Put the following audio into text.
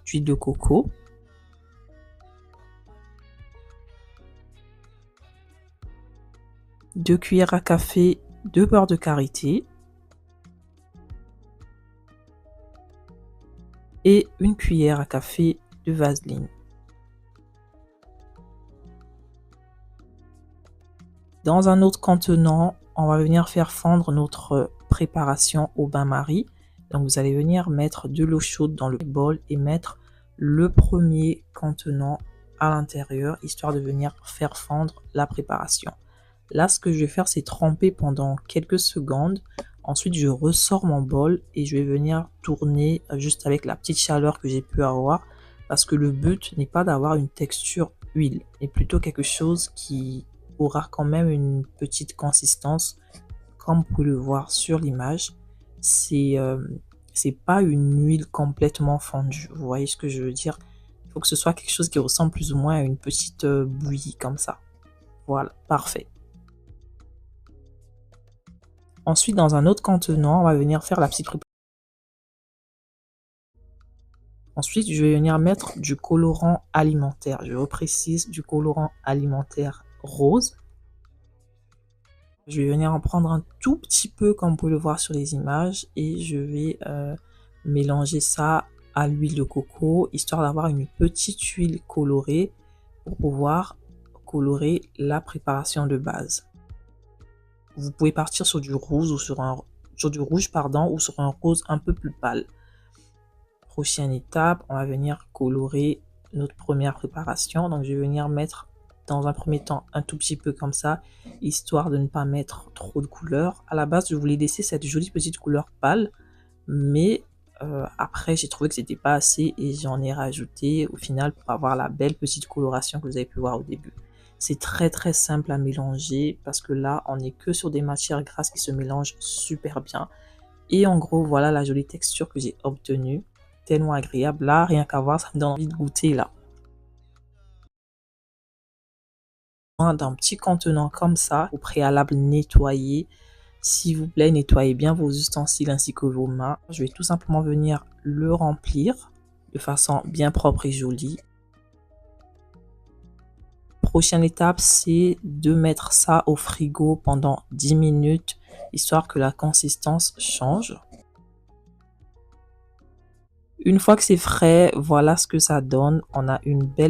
d'huile de coco, deux cuillères à café de beurre de karité et une cuillère à café de vaseline. Dans un autre contenant, on va venir faire fondre notre préparation au bain-marie. Donc vous allez venir mettre de l'eau chaude dans le bol et mettre le premier contenant à l'intérieur, histoire de venir faire fondre la préparation. Là, ce que je vais faire, c'est tremper pendant quelques secondes. Ensuite, je ressors mon bol et je vais venir tourner juste avec la petite chaleur que j'ai pu avoir, parce que le but n'est pas d'avoir une texture huile, mais plutôt quelque chose qui aura quand même une petite consistance, comme vous pouvez le voir sur l'image. C'est pas une huile complètement fondue, vous voyez ce que je veux dire. Il faut que ce soit quelque chose qui ressemble plus ou moins à une petite bouillie comme ça. Voilà, parfait. Ensuite, dans un autre contenant, on va venir faire la petite préparation. Ensuite, je vais venir mettre du colorant alimentaire. Je reprécise, du colorant alimentaire rose. Je vais venir en prendre un tout petit peu, comme vous pouvez le voir sur les images, et je vais mélanger ça à l'huile de coco, histoire d'avoir une petite huile colorée pour pouvoir colorer la préparation de base. Vous pouvez partir sur du rouge ou sur du rouge ou sur un rose un peu plus pâle. Prochaine étape, on va venir colorer notre première préparation. Donc je vais venir mettre dans un premier temps un tout petit peu comme ça, histoire de ne pas mettre trop de couleur. À la base, je voulais laisser cette jolie petite couleur pâle, mais après j'ai trouvé que c'était pas assez et j'en ai rajouté au final pour avoir la belle petite coloration que vous avez pu voir au début. C'est très simple à mélanger parce que là on n'est que sur des matières grasses qui se mélangent super bien. Et en gros, voilà la jolie texture que j'ai obtenue, tellement agréable. Là, rien qu'à voir, ça me donne envie de goûter là. D'un petit contenant comme ça, au préalable nettoyer. S'il vous plaît, nettoyez bien vos ustensiles ainsi que vos mains. Je vais tout simplement venir le remplir de façon bien propre et jolie. Prochaine étape, c'est de mettre ça au frigo pendant 10 minutes, histoire que la consistance change. Une fois que c'est frais, voilà ce que ça donne. On a une belle